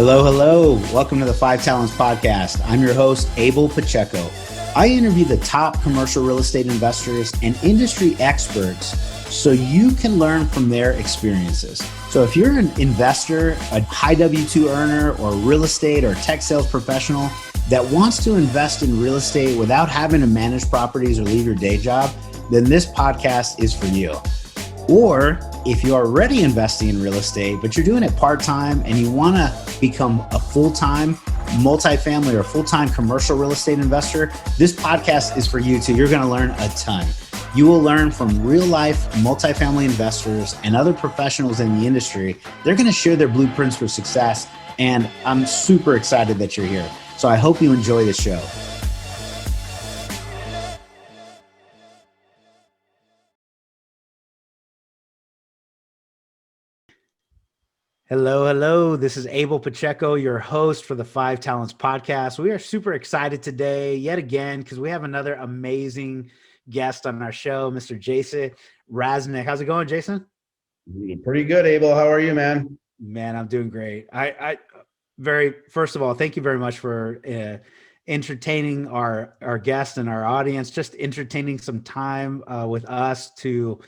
Hello, hello. Welcome to the Five Talents Podcast. I'm your host, Abel Pacheco. I interview the top commercial real estate investors and industry experts so you can learn from their experiences. So if you're an investor, a high W-2 earner, or real estate or tech sales professional that wants to invest in real estate without having to manage properties or leave your day job, then this podcast is for you. Or if you're already investing in real estate, but you're doing it part-time and you want to become a full-time multifamily or full-time commercial real estate investor, this podcast is for you too. You're going to learn a ton. You will learn from real-life multifamily investors and other professionals in the industry. They're going to share their blueprints for success, and I'm super excited that you're here. So I hope you enjoy the show. Hello, hello. This is Abel Pacheco, your host for the Five Talents Podcast. We are super excited today, yet again, because we have another amazing guest on our show, Mr. Jason Raznick. How's it going, Jason? Pretty good, Abel. How are you, man? Man, I'm doing great. First of all, thank you very much for entertaining our guest and our audience, just entertaining some time with us to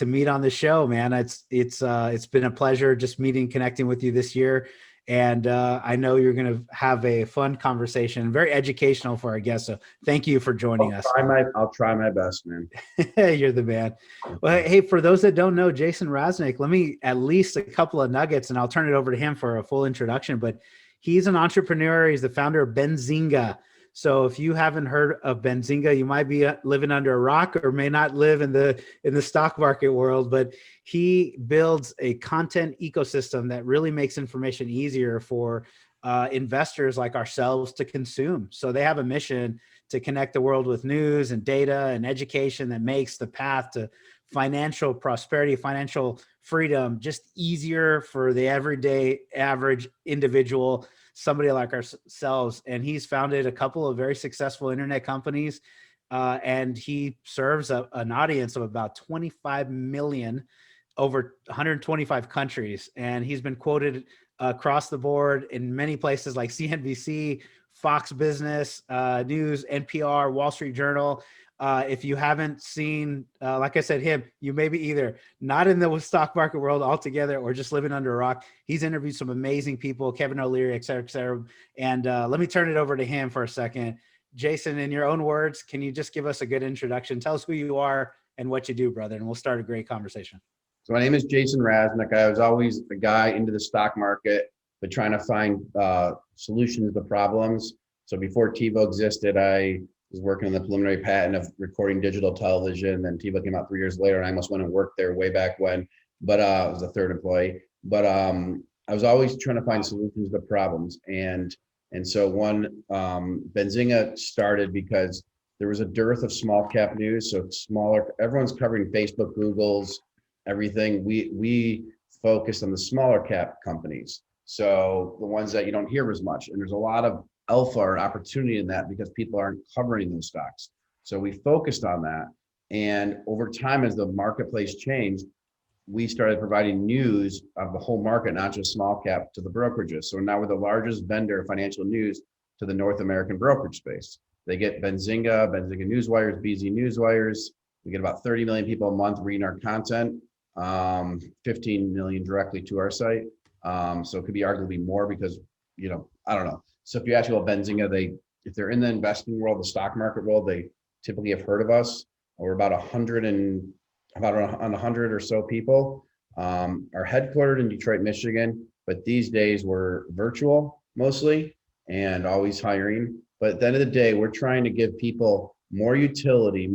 meet on the show, man. It's been a pleasure just connecting with you this year. And I know you're going to have a fun conversation, very educational for our guests. So thank you for joining us. I'll try my best, man. You're the man. Well, hey, for those that don't know Jason Raznick, let me at least a couple of nuggets and I'll turn it over to him for a full introduction. But he's an entrepreneur. He's the founder of Benzinga. So if you haven't heard of Benzinga, you might be living under a rock or may not live in the stock market world, but he builds a content ecosystem that really makes information easier for investors like ourselves to consume. So they have a mission to connect the world with news and data and education that makes the path to financial prosperity, financial freedom just easier for the everyday average individual, somebody like ourselves. And he's founded a couple of very successful internet companies. And he serves an audience of about 25 million over 125 countries. And he's been quoted across the board in many places like CNBC, Fox Business News, NPR, Wall Street Journal. If you haven't seen, like I said, him, you may be either not in the stock market world altogether or just living under a rock. He's interviewed some amazing people, Kevin O'Leary, et cetera, et cetera. And let me turn it over to him for a second. Jason, in your own words, can you just give us a good introduction? Tell us who you are and what you do, brother, and we'll start a great conversation. So my name is Jason Raznick. I was always the guy into the stock market, but trying to find solutions to problems. So before TiVo existed, I was working on the preliminary patent of recording digital television. Then TiVo came out 3 years later, and I almost went and worked there way back when. But I was a third employee. But I was always trying to find solutions to problems. And so Benzinga started because there was a dearth of small cap news. So everyone's covering Facebook, Google's, everything. We focused on the smaller cap companies. So the ones that you don't hear as much. And there's a lot of alpha or opportunity in that because people aren't covering those stocks. So we focused on that. And over time, as the marketplace changed, we started providing news of the whole market, not just small cap, to the brokerages. So now we're the largest vendor of financial news to the North American brokerage space. They get Benzinga Newswires, BZ Newswires. We get about 30 million people a month reading our content, 15 million directly to our site. So it could be arguably more because, I don't know. So if you ask about Benzinga, if they're in the investing world, the stock market world, they typically have heard of us. We're about 100 or so people. Are headquartered in Detroit, Michigan, but these days we're virtual mostly and always hiring. But at the end of the day, we're trying to give people more utility,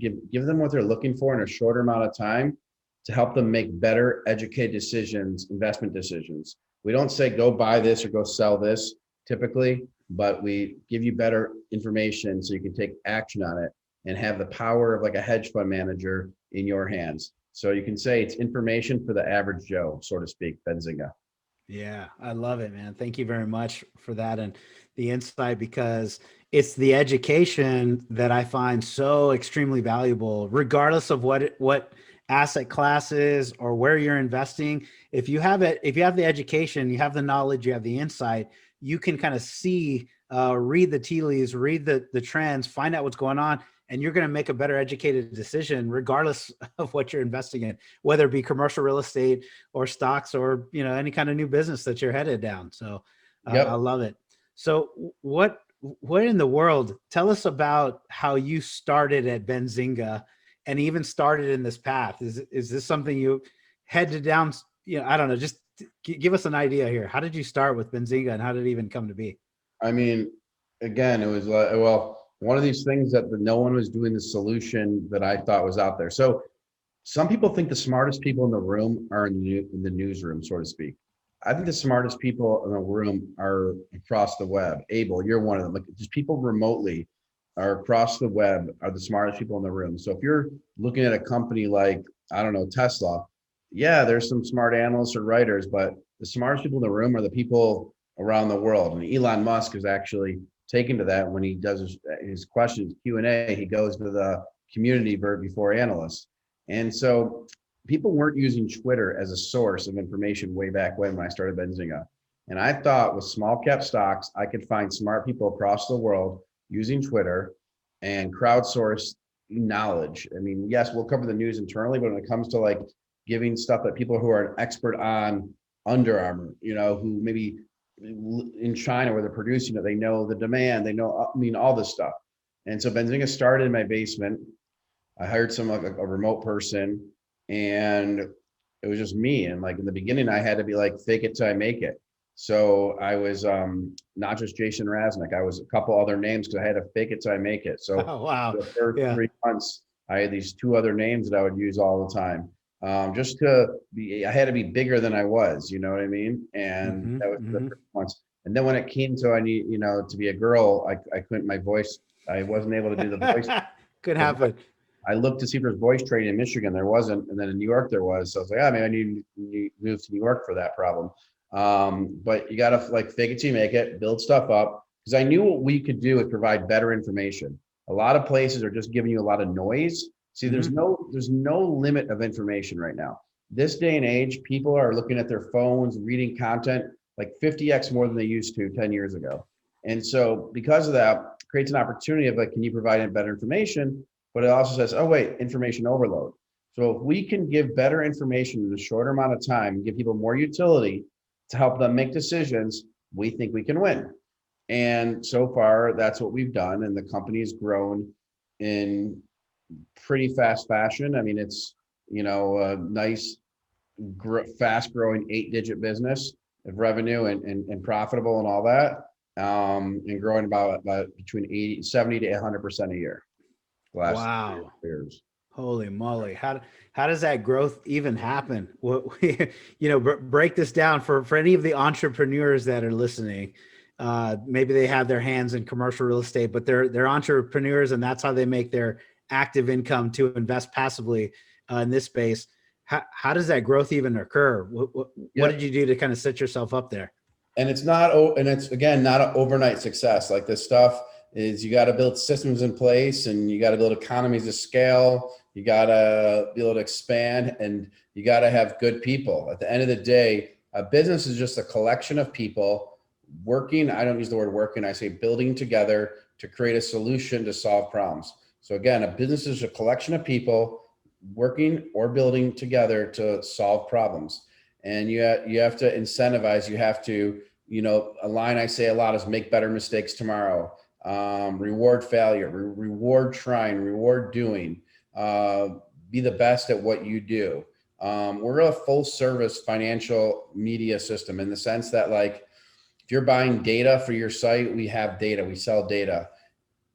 give them what they're looking for in a shorter amount of time to help them make better educated decisions, investment decisions. We don't say go buy this or go sell this typically, but we give you better information so you can take action on it and have the power of like a hedge fund manager in your hands. So you can say it's information for the average Joe, so to speak, Benzinga. Yeah, I love it, man. Thank you very much for that and the insight, because it's the education that I find so extremely valuable, regardless of what asset classes or where you're investing. If you have it, if you have the education, you have the knowledge, you have the insight, you can kind of see, read the tea leaves, read the trends, find out what's going on, and you're going to make a better educated decision regardless of what you're investing in, whether it be commercial real estate or stocks or, you know, any kind of new business that you're headed down. So I Yep. love it. So what in the world, tell us about how you started at Benzinga and even started in this path. Is this something you headed down? You know, I don't know, just give us an idea here. How did you start with Benzinga and how did it even come to be? I mean, again, it was like, well, one of these things that no one was doing the solution that I thought was out there. So some people think the smartest people in the room are in the newsroom, so to speak. I think the smartest people in the room are across the web. Abel, you're one of them. Like just people remotely are across the web are the smartest people in the room. So if you're looking at a company like, I don't know, Tesla, yeah, there's some smart analysts or writers, but the smartest people in the room are the people around the world. And Elon Musk is actually taken to that when he does his questions, Q&A, he goes to the community before analysts. And so people weren't using Twitter as a source of information way back when I started Benzinga. And I thought with small cap stocks, I could find smart people across the world using Twitter and crowdsource knowledge. I mean, yes, we'll cover the news internally, but when it comes to like giving stuff that people who are an expert on Under Armour, you know, who maybe in China where they're producing it, they know the demand, they know, I mean, all this stuff. And so Benzinga started in my basement. I hired some like a remote person, and it was just me. And like in the beginning, I had to be like fake it till I make it. So I was not just Jason Raznick. I was a couple other names because I had to fake it till I make it. So Oh, wow. the first Yeah. 3 months, I had these 2 other names that I would use all the time. Just to be, I had to be bigger than I was, you know what I mean? And Mm-hmm, that was the mm-hmm. first months. And then when it came to I need, you know, to be a girl, I couldn't, my voice, I wasn't able to do Could the voice. happen. I looked to see if there's voice training in Michigan. There wasn't. And then in New York, there was. So I was like, maybe I need to move to New York for that problem. But you got to like fake it till you make it, build stuff up. Because I knew what we could do is provide better information. A lot of places are just giving you a lot of noise. See, there's Mm-hmm. no limit of information right now. This day and age, people are looking at their phones, reading content like 50x more than they used to 10 years ago. And so because of that, creates an opportunity of like, can you provide better information? But it also says, oh, wait, information overload. So if we can give better information in a shorter amount of time, give people more utility to help them make decisions, we think we can win. And so far, that's what we've done. And the company has grown in pretty fast fashion. I mean, it's, you know, a nice, fast growing 8-digit business of revenue and profitable and all that. And growing about between 70 to 100% a year the last Wow. years. Holy moly. How does that growth even happen? What you know, break this down for any of the entrepreneurs that are listening. Maybe they have their hands in commercial real estate, but they're entrepreneurs and that's how they make their active income to invest passively in this space. How does that growth even occur? What did Yep. you do to kind of set yourself up there? And it's not, and it's again, not an overnight success. Like this stuff is you got to build systems in place and you got to build economies of scale. You got to be able to expand and you got to have good people. At the end of the day, a business is just a collection of people working. I don't use the word working. I say building together to create a solution to solve problems. So again, a business is a collection of people working or building together to solve problems. And you have to incentivize, you have to, you know, a line I say a lot is make better mistakes tomorrow. Reward failure, reward trying, reward doing, be the best at what you do. We're a full service financial media system in the sense that like, if you're buying data for your site, we have data, we sell data.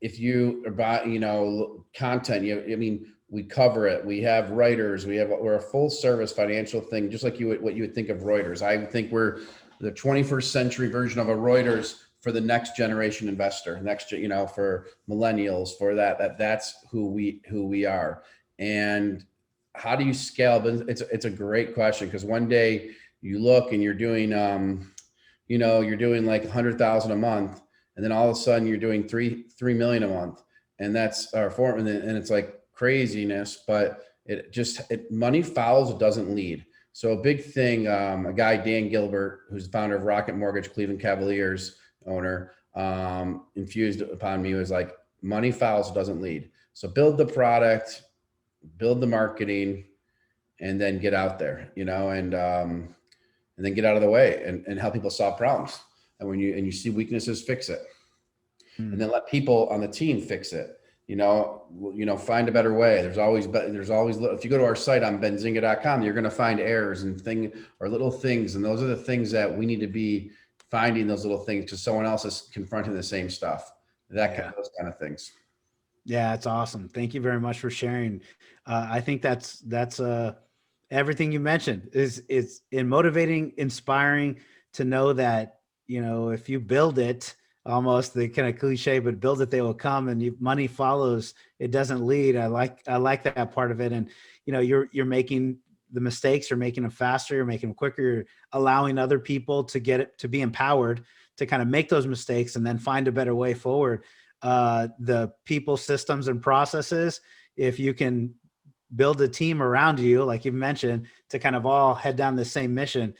If you are buying, you know, content, I mean, we cover it. We have writers. We're a full service financial thing, just like what you would think of Reuters. I think we're the 21st century version of a Reuters for the next generation investor, you know, for millennials, for that's who we are. And how do you scale? But it's a great question because one day you look and you're doing, you know, you're doing like 100,000 a month, and then all of a sudden you're doing 3 million a month, and that's our form, and it's like craziness, but Money follows, it doesn't lead. So a big thing, a guy, Dan Gilbert, who's the founder of Rocket Mortgage, Cleveland Cavaliers owner, infused upon me, was like, money follows, it doesn't lead. So build the product, build the marketing, and then get out there, and then get out of the way and help people solve problems. And when you see weaknesses, fix it. And then let people on the team fix it. Find a better way. There's always, if you go to our site on benzinga.com, you're going to find errors and little things. And those are the things that we need to be finding, those little things, because someone else is confronting the same stuff, those kind of things. Yeah, it's awesome. Thank you very much for sharing. I think that's everything you mentioned is motivating, inspiring to know that, if you build it, almost the kind of cliche, but build it, they will come, and money follows, it doesn't lead. I like that part of it. And, you're making the mistakes, you're making them faster, you're making them quicker, you're allowing other people to get it, to be empowered to kind of make those mistakes and then find a better way forward. The people, systems, and processes, if you can build a team around you, like you mentioned, to kind of all head down the same mission,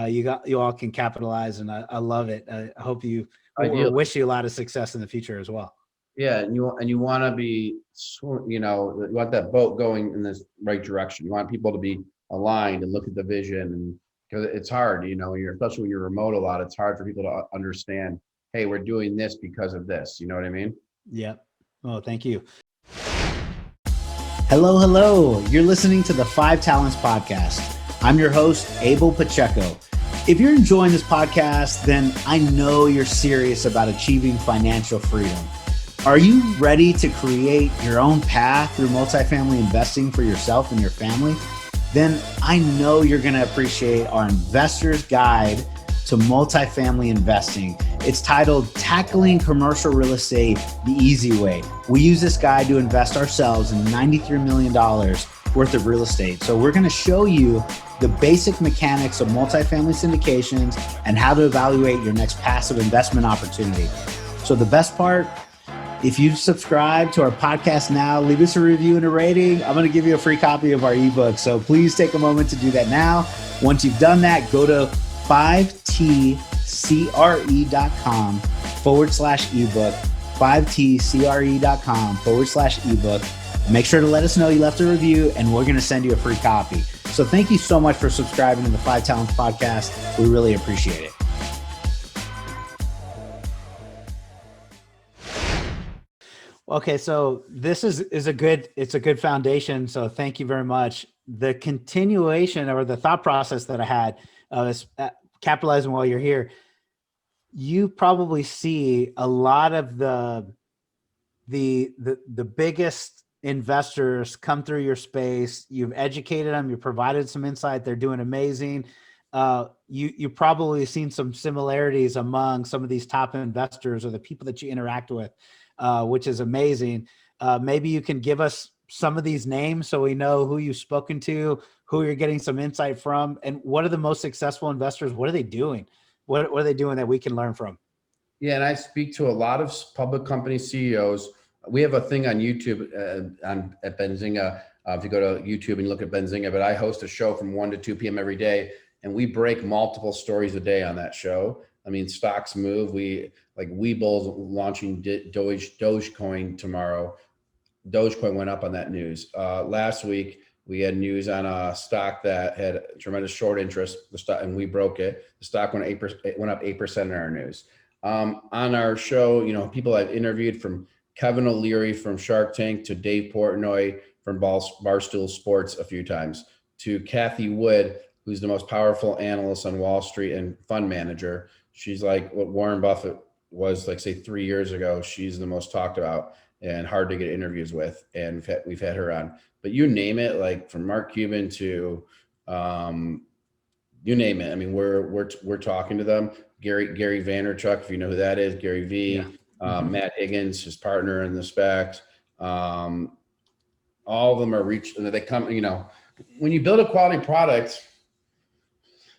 you all can capitalize. And I love it. I hope you wish you a lot of success in the future as well. Yeah. And you want to be, you want that boat going in this right direction. You want people to be aligned and look at the vision, and because it's hard, especially when you're remote a lot, it's hard for people to understand, hey, we're doing this because of this. You know what I mean? Yep. Oh, thank you. Hello. You're listening to the 5 Talents Podcast. I'm your host, Abel Pacheco. If you're enjoying this podcast, then I know you're serious about achieving financial freedom. Are you ready to create your own path through multifamily investing for yourself and your family? Then I know you're going to appreciate our Investor's Guide to Multifamily Investing. It's titled Tackling Commercial Real Estate the Easy Way. We use this guide to invest ourselves in $93 million worth of real estate. So we're going to show you the basic mechanics of multifamily syndications and how to evaluate your next passive investment opportunity. So the best part, if you subscribe to our podcast now, leave us a review and a rating. I'm going to give you a free copy of our ebook. So please take a moment to do that now. Once you've done that, go to 5tcre.com/ebook, 5tcre.com/ebook. Make sure to let us know you left a review, and we're going to send you a free copy. So thank you so much for subscribing to the 5 Talents Podcast. We really appreciate it. Okay, so this is a good foundation. So thank you very much. The continuation or the thought process that I had is capitalizing while you're here. You probably see a lot of the biggest investors come through your space. You've educated them. You provided some insight. They're doing amazing. You probably seen some similarities among some of these top investors or the people that you interact with, which is amazing. Maybe you can give us some of these names so we know who you've spoken to, who you're getting some insight from, and what are the most successful investors? What are they doing? What are they doing that we can learn from? Yeah, and I speak to a lot of public company CEOs. We have a thing on YouTube at Benzinga. If you go to YouTube and look at Benzinga, but I host a show from 1 to 2 p.m. every day, and we break multiple stories a day on that show. I mean, stocks move. Weeble's launching Dogecoin tomorrow. Dogecoin went up on that news. Last week, we had news on a stock that had tremendous short interest, and we broke it. The stock went up 8% in our news. On our show, people I've interviewed, from Kevin O'Leary from Shark Tank to Dave Portnoy from Barstool Sports a few times, to Kathy Wood, who's the most powerful analyst on Wall Street and fund manager. She's like what Warren Buffett was, like, say, 3 years ago. She's the most talked about and hard to get interviews with, and we've had her on. But you name it, like from Mark Cuban to you name it. I mean, we're talking to them. Gary Vaynerchuk, if you know who that is, Gary V. Yeah. Matt Higgins, his partner in the SPACs. All of them are they come, when you build a quality product,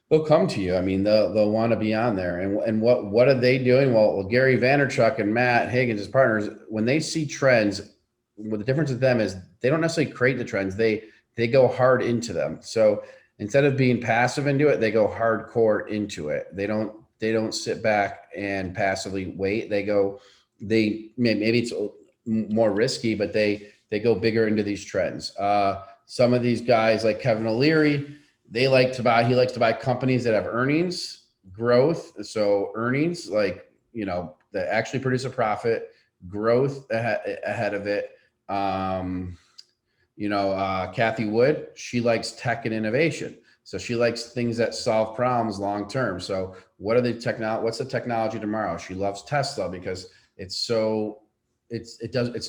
they'll come to you. I mean, they'll want to be on there. And what are they doing? Well, Gary Vaynerchuk and Matt Higgins, his partners, when they see trends, well, the difference with them is they don't necessarily create the trends. They they go hard into them. So instead of being passive into it, they go hardcore into it. They don't sit back and passively wait. Maybe it's more risky, but they go bigger into these trends. Some of these guys like Kevin O'Leary, he likes to buy companies that have earnings growth. So earnings, like, that actually produce a profit, growth ahead of it. Kathy Wood, she likes tech and innovation. So she likes things that solve problems long term. So what's the technology tomorrow? She loves Tesla because it's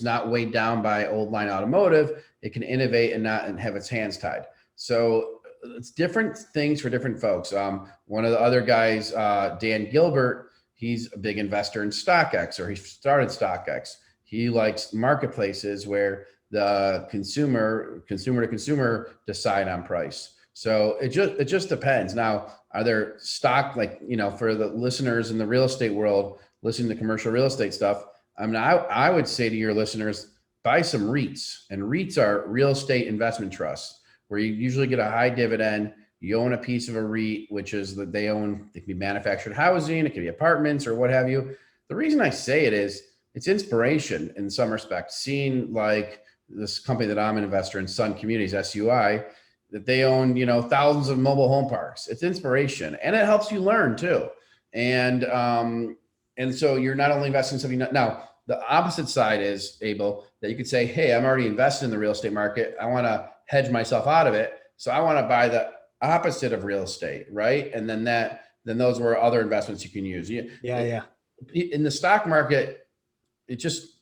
not weighed down by old line automotive. It can innovate and not have its hands tied. So it's different things for different folks. One of the other guys, Dan Gilbert, he's a big investor in StockX, or he started StockX. He likes marketplaces where the consumer to consumer decide on price. So it just depends. Now, are there stock, like, for the listeners in the real estate world, listening to commercial real estate stuff? I mean, I would say to your listeners, buy some REITs, and REITs are real estate investment trusts, where you usually get a high dividend. You own a piece of a REIT, which is that they can be manufactured housing, it could be apartments or what have you. The reason I say it is it's inspiration in some respects, seeing like this company that I'm an investor in, Sun Communities, SUI, that they own, thousands of mobile home parks. It's inspiration, and it helps you learn too. And so you're not only investing in something. Now, the opposite side is, Abel, that you could say, hey, I'm already invested in the real estate market. I want to hedge myself out of it. So I want to buy the opposite of real estate, right? And then those were other investments you can use. Yeah. In the stock market,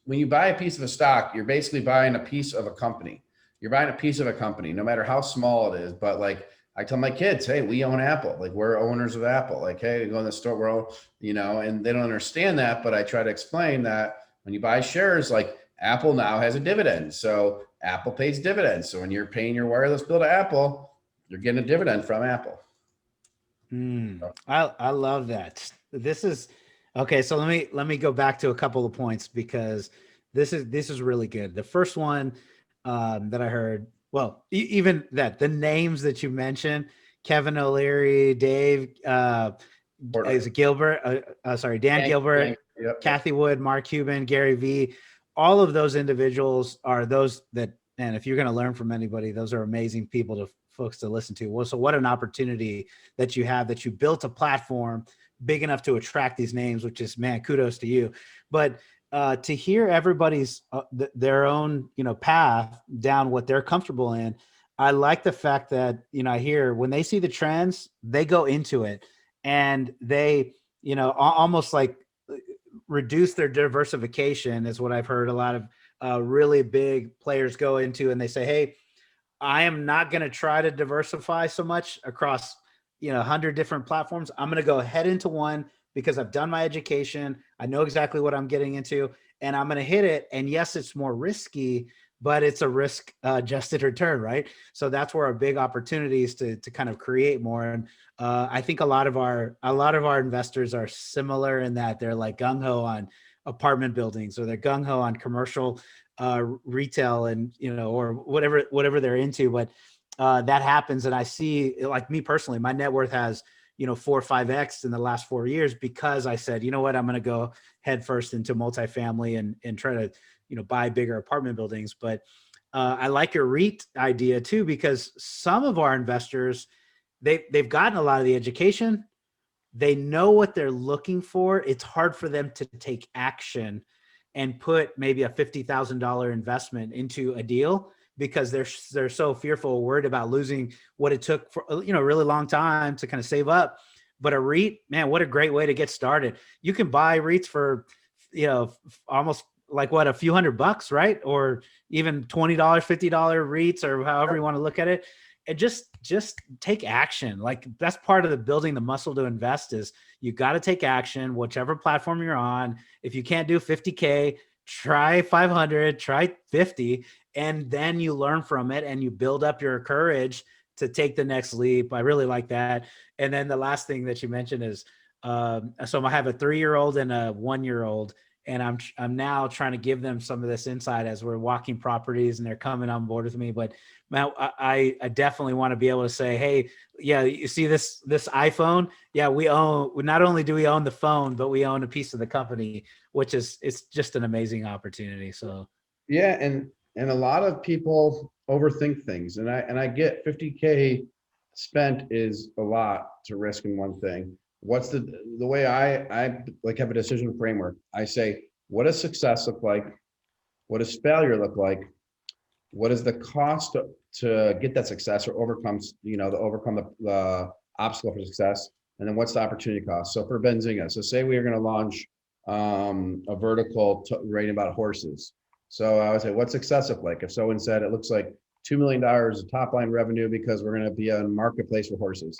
when you buy a piece of a stock, you're basically buying a piece of a company. You're buying a piece of a company, no matter how small it is. But like I tell my kids, hey, we own Apple. Like, we're owners of Apple. Like, hey, we go in the store, and they don't understand that. But I try to explain that when you buy shares, like Apple now has a dividend. So Apple pays dividends. So when you're paying your wireless bill to Apple, you're getting a dividend from Apple. I love that. This is okay. So let me go back to a couple of points, because this is really good. The first one that I heard, well, even that the names that you mentioned, Kevin O'Leary, Dave, is it Gilbert? Dan Gilbert, Yep. Kathy Wood, Mark Cuban, Gary Vee. All of those individuals are those that, and if you're going to learn from anybody, those are amazing people to folks to listen to. Well, so what an opportunity that you have, that you built a platform big enough to attract these names, which is, man, kudos to you. But to hear everybody's their own, path down what they're comfortable in. I like the fact that, I hear when they see the trends, they go into it, and they, almost like reduce their diversification, is what I've heard a lot of really big players go into, and they say, hey, I am not going to try to diversify so much across, 100 different platforms. I'm going to go head into one because I've done my education. I know exactly what I'm getting into, and I'm going to hit it. And yes, it's more risky, but it's a risk adjusted return, right? So that's where our big opportunities to kind of create more. And I think a lot of our investors are similar in that they're like gung ho on apartment buildings, or they're gung ho on commercial retail, and or whatever they're into. But that happens, and I see, like me personally, my net worth has 4 or 5x in the last 4 years, because I said, you know what, I'm going to go head first into multifamily and try to buy bigger apartment buildings. But I like your REIT idea too, because some of our investors, they've gotten a lot of the education. They know what they're looking for. It's hard for them to take action and put maybe a $50,000 investment into a deal, because they're so fearful or worried about losing what it took for a really long time to kind of save up. But a REIT, man, what a great way to get started. You can buy REITs for almost like what, a few $100, right? Or even $20, $50 REITs, or however you want to look at it. And just take action. Like, that's part of the building the muscle to invest, is you got to take action, whichever platform you're on. If you can't do 50K, try 500, try 50, and then you learn from it and you build up your courage to take the next leap. I really like that. And then the last thing that you mentioned is, so I have a 3-year-old and a 1-year-old, And I'm now trying to give them some of this insight as we're walking properties and they're coming on board with me. But man, I definitely want to be able to say, hey, yeah, you see this iPhone? Yeah, not only do we own the phone, but we own a piece of the company, which is, it's just an amazing opportunity. So Yeah, and a lot of people overthink things, and I get 50K spent is a lot to risk in one thing. What's the way I like have a decision framework? I say, what does success look like? What does failure look like? What is the cost to get that success or overcome the obstacle for success? And then what's the opportunity cost? So for Benzinga, so say we are going to launch a vertical writing about horses. So I would say, what's success look like? If someone said it looks like $2 million of top line revenue because we're going to be a marketplace for horses.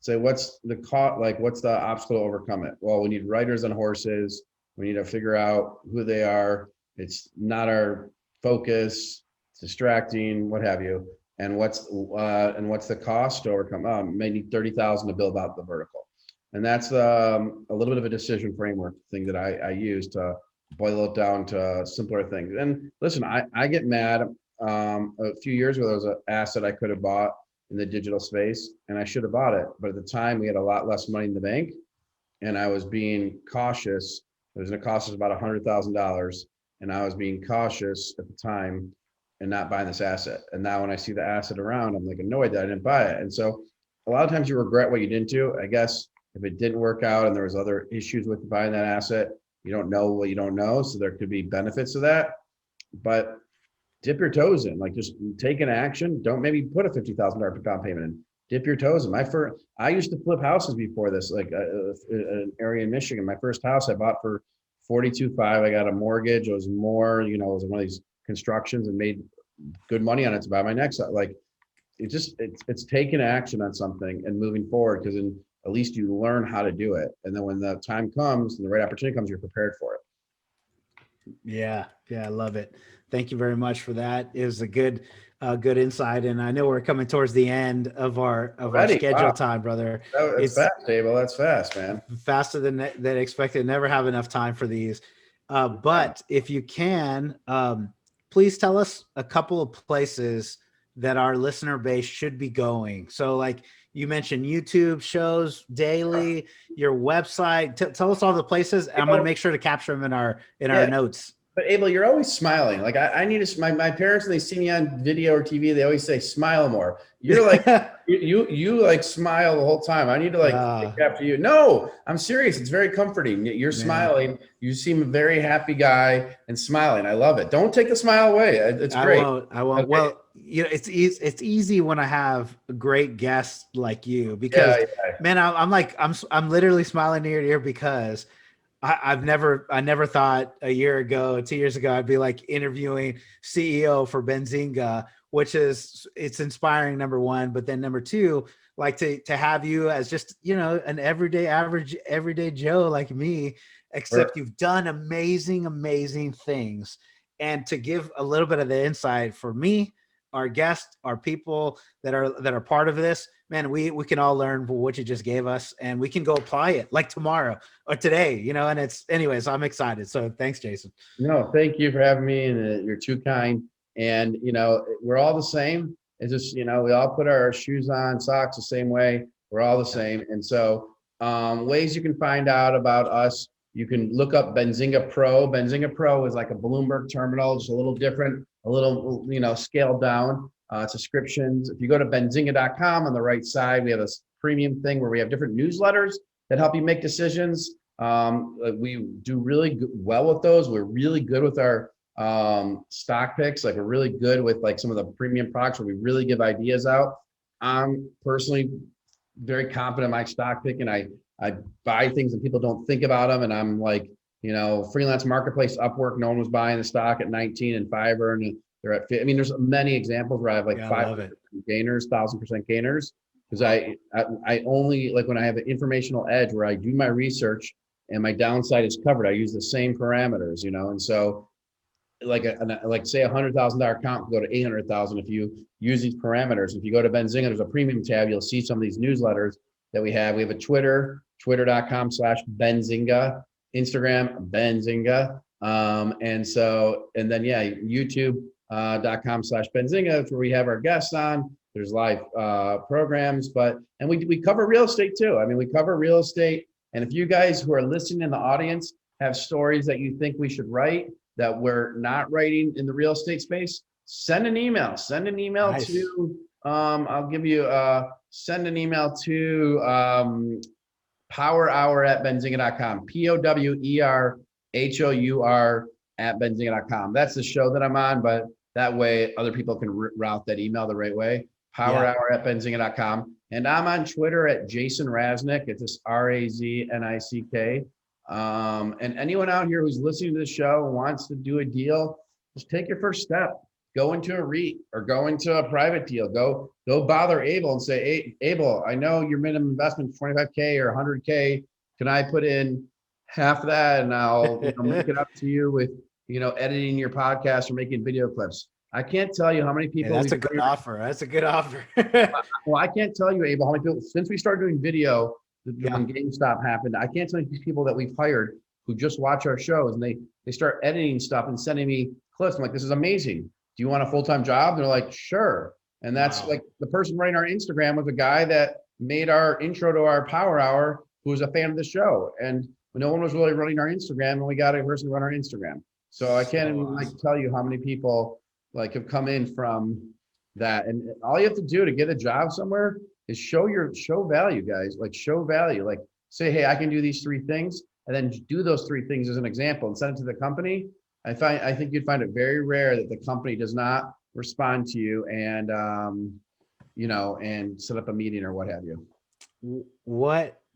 Say, what's the cost? Like, what's the obstacle to overcome it? Well, we need writers on horses. We need to figure out who they are. It's not our focus. It's distracting, what have you. And what's the cost to overcome? Maybe 30,000 to build out the vertical. And that's a little bit of a decision framework thing that I use to boil it down to simpler things. And listen, I get mad. A few years ago, there was an asset I could have bought in the digital space, and I should have bought it. But at the time, we had a lot less money in the bank, and I was being cautious. It was going to cost us about $100,000, and I was being cautious at the time and not buying this asset. And now when I see the asset around, I'm like annoyed that I didn't buy it. And so a lot of times you regret what you didn't do. I guess if it didn't work out and there was other issues with buying that asset, you don't know what you don't know. So there could be benefits to that, but dip your toes in, like just take an action. Don't maybe put a $50,000 down payment in, dip your toes in. I used to flip houses before this, like an area in Michigan. My first house I bought for 42.5. I got a mortgage. It was more, it was one of these constructions and made good money on it to buy my next. Like it's taking action on something and moving forward, because then at least you learn how to do it. And then when the time comes and the right opportunity comes, you're prepared for it. yeah, I love it. Thank you very much for that. It was a good insight. And I know we're coming towards the end of our schedule time, brother. It's fast, Abel. That's fast, man. Faster than expected. Never have enough time for these. But if you can, please tell us a couple of places that our listener base should be going. So like you mentioned YouTube shows daily, your website, tell us all the places. I'm going to make sure to capture them in our notes. But Abel, you're always smiling. Like I need to, my parents, when they see me on video or TV, they always say, smile more. You're like, you like smile the whole time. I need to take after you. No, I'm serious. It's very comforting. You're smiling. You seem a very happy guy and smiling. I love it. Don't take the smile away. It's great. I won't. Okay. Well, it's easy when I have a great guest like you, because man, I'm literally smiling ear to ear, because I never thought a year ago, 2 years ago, I'd be like interviewing CEO for Benzinga, which it's inspiring, number one, but then number two, like to have you as just, an everyday Joe like me, except you've done amazing things. And to give a little bit of the insight for me, our guests, our people that are part of this, man, we can all learn what you just gave us, and we can go apply it like tomorrow or today, and anyways, I'm excited. So thanks, Jason. No, thank you for having me, and you're too kind. And, we're all the same. It's just, we all put our shoes on, socks the same way. We're all the same. And so ways you can find out about us, you can look up Benzinga Pro. Benzinga Pro is like a Bloomberg terminal, just a little different, a little, scaled down. Subscriptions. If you go to benzinga.com, on the right side, we have a premium thing where we have different newsletters that help you make decisions. We do really well with those. We're really good with our stock picks. Like we're really good with like some of the premium products where we really give ideas out. I'm personally very confident in my stock pick, and I buy things and people don't think about them. And I'm like, freelance marketplace, Upwork, no one was buying the stock at 19, and Fiverr, and they're at, there's many examples where I have like 5% gainers, 1,000% gainers, because I only, like when I have an informational edge where I do my research and my downside is covered, I use the same parameters, and so like say $100,000 account can go to 800,000 if you use these parameters. If you go to Benzinga, there's a premium tab, you'll see some of these newsletters that we have. We have a Twitter.com/Benzinga. Instagram, Benzinga. And then, yeah, YouTube.com/Benzinga, where we have our guests on. There's live programs, and we cover real estate too. I mean, we cover real estate. And if you guys who are listening in the audience have stories that you think we should write that we're not writing in the real estate space, send an email. Send an email Nice. to, I'll give you, send an email to powerhour@benzinga.com, POWERHOUR@benzinga.com. That's the show that I'm on, but that way other people can route that email the right way. PowerHour@benzinga.com. And I'm on Twitter at Jason Raznick. It's just RAZNICK. And anyone out here who's listening to the show and wants to do a deal, just take your first step. Go into a REIT or go into a private deal. Go bother Abel and say, hey, Abel, I know your minimum investment is 25K or 100K. Can I put in half of that and I'll make it up to you with, editing your podcast or making video clips? I can't tell you how many people. That's a good offer. That's a good offer. Well, I can't tell you, Abel, how many people, since we started doing video, when GameStop happened, I can't tell you these people that we've hired who just watch our shows and they start editing stuff and sending me clips. I'm like, this is amazing. Do you want a full-time job? They're like, sure. And that's like the person running our Instagram was a guy that made our intro to our Power Hour, who was a fan of the show. And no one was really running our Instagram, and we got a person to run our Instagram. So I can't even tell you how many people have come in from that. And all you have to do to get a job somewhere is show value, guys. Show value. Say, hey, I can do these 3 things, and then do those 3 things as an example and send it to the company. I think you'd find it very rare that the company does not respond to you and and set up a meeting or what have you.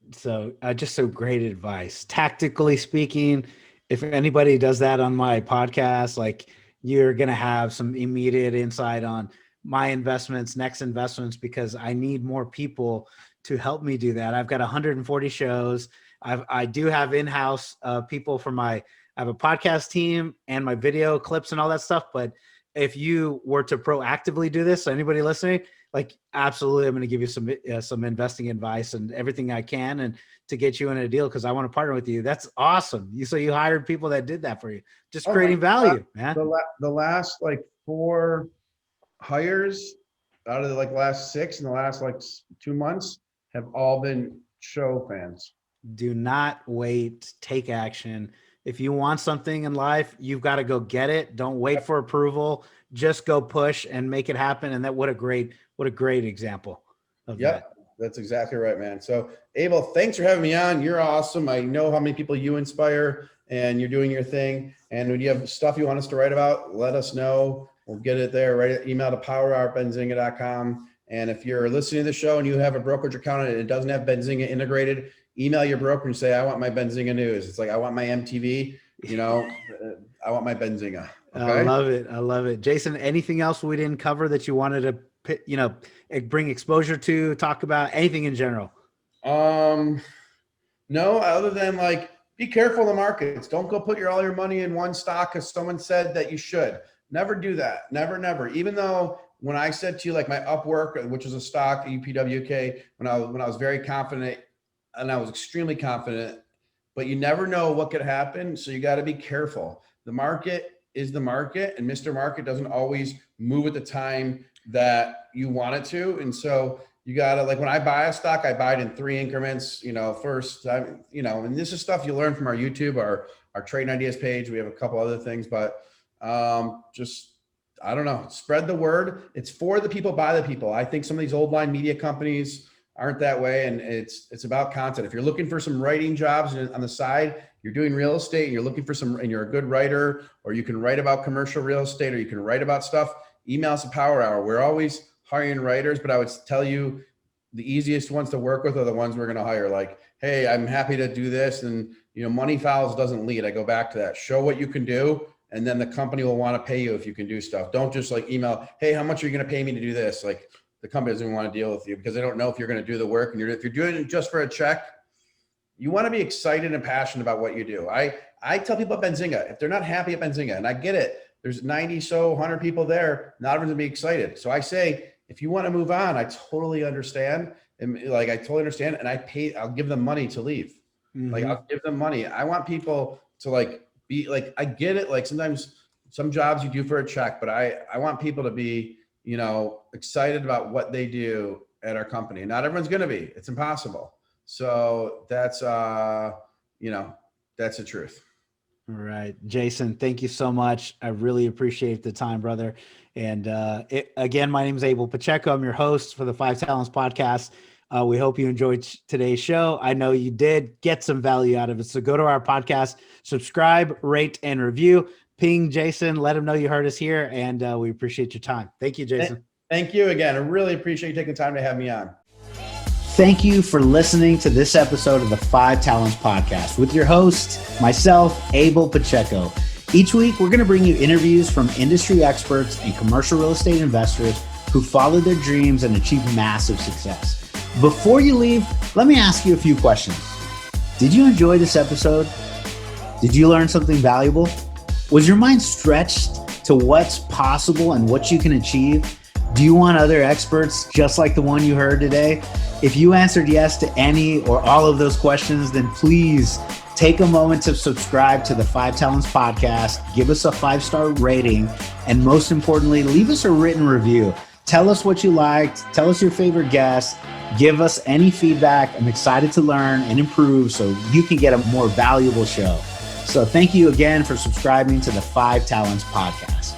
Just so great advice. Tactically speaking, if anybody does that on my podcast, you're going to have some immediate insight on my investments, next investments, because I need more people to help me do that. I've got 140 shows. I do have in-house people for I have a podcast team and my video clips and all that stuff. But if you were to proactively do this, so anybody listening, absolutely, I'm going to give you some investing advice and everything I can, and to get you in a deal, because I want to partner with you. That's awesome. You hired people that did that for you, just creating value, man. The last 4 hires out of the last 6 in the last 2 months have all been show fans. Do not wait. Take action. If you want something in life, you've got to go get it. Don't wait for approval. Just go push and make it happen. And what a great example of that. That's exactly right, man. So Abel, thanks for having me on. You're awesome. I know how many people you inspire, and you're doing your thing. And when you have stuff you want us to write about, let us know. We'll get it there. Write an email to powerhour@benzinga.com. And if you're listening to the show and you have a brokerage account and it doesn't have Benzinga integrated, email your broker and say, I want my Benzinga news. It's I want my MTV, I want my Benzinga. Okay? I love it. I love it. Jason, anything else we didn't cover that you wanted to, bring exposure to, talk about, anything in general? No, other than be careful of the markets. Don't go put all your money in one stock because someone said that you should. Never do that. Never, never. Even though when I said to you, my Upwork, which was a stock, UPWK, when I was very confident, and I was extremely confident, but you never know what could happen. So you got to be careful. The market is the market, and Mr. Market doesn't always move at the time that you want it to. And so you got to, when I buy a stock, I buy it in 3 increments, first time, and this is stuff you learn from our YouTube, our Trading Ideas page. We have a couple other things, but I don't know, spread the word. It's for the people, by the people. I think some of these old line media companies aren't that way. And it's about content. If you're looking for some writing jobs on the side, you're doing real estate and you're looking for and you're a good writer, or you can write about commercial real estate, or you can write about stuff, email us at Power Hour. We're always hiring writers, but I would tell you the easiest ones to work with are the ones we're going to hire. Hey, I'm happy to do this. And, money fouls doesn't lead. I go back to that. Show what you can do. And then the company will want to pay you if you can do stuff. Don't just email, hey, how much are you going to pay me to do this? The company doesn't want to deal with you because they don't know if you're going to do the work. And if you're doing it just for a check, you want to be excited and passionate about what you do. I tell people at Benzinga, if they're not happy at Benzinga, and I get it, there's 100 people there, not everyone's gonna be excited. So I say, if you want to move on, I totally understand. And I totally understand. And I'll give them money to leave. Like I'll give them money. I want people to like be like, I get it. Like sometimes some jobs you do for a check, but I want people to be, you know, excited about what they do at our company. Not everyone's going to be, it's impossible. So that's, you know, that's the truth. All right, Jason, thank you so much. I really appreciate the time, brother. And again, my name is Abel Pacheco. I'm your host for the Five Talents podcast. We hope you enjoyed today's show. I know you did get some value out of it. So go to our podcast, subscribe, rate, and review. Ping Jason, let him know you heard us here, and we appreciate your time. Thank you, Jason. Thank you again. I really appreciate you taking the time to have me on. Thank you for listening to this episode of the Five Talents podcast with your host, myself, Abel Pacheco. Each week, we're going to bring you interviews from industry experts and commercial real estate investors who followed their dreams and achieved massive success. Before you leave, let me ask you a few questions. Did you enjoy this episode? Did you learn something valuable? Was your mind stretched to what's possible and what you can achieve? Do you want other experts just like the one you heard today? If you answered yes to any or all of those questions, then please take a moment to subscribe to the Five Talents podcast, give us a 5-star rating, and most importantly, leave us a written review. Tell us what you liked, tell us your favorite guest, give us any feedback. I'm excited to learn and improve so you can get a more valuable show. So thank you again for subscribing to the Five Talents podcast.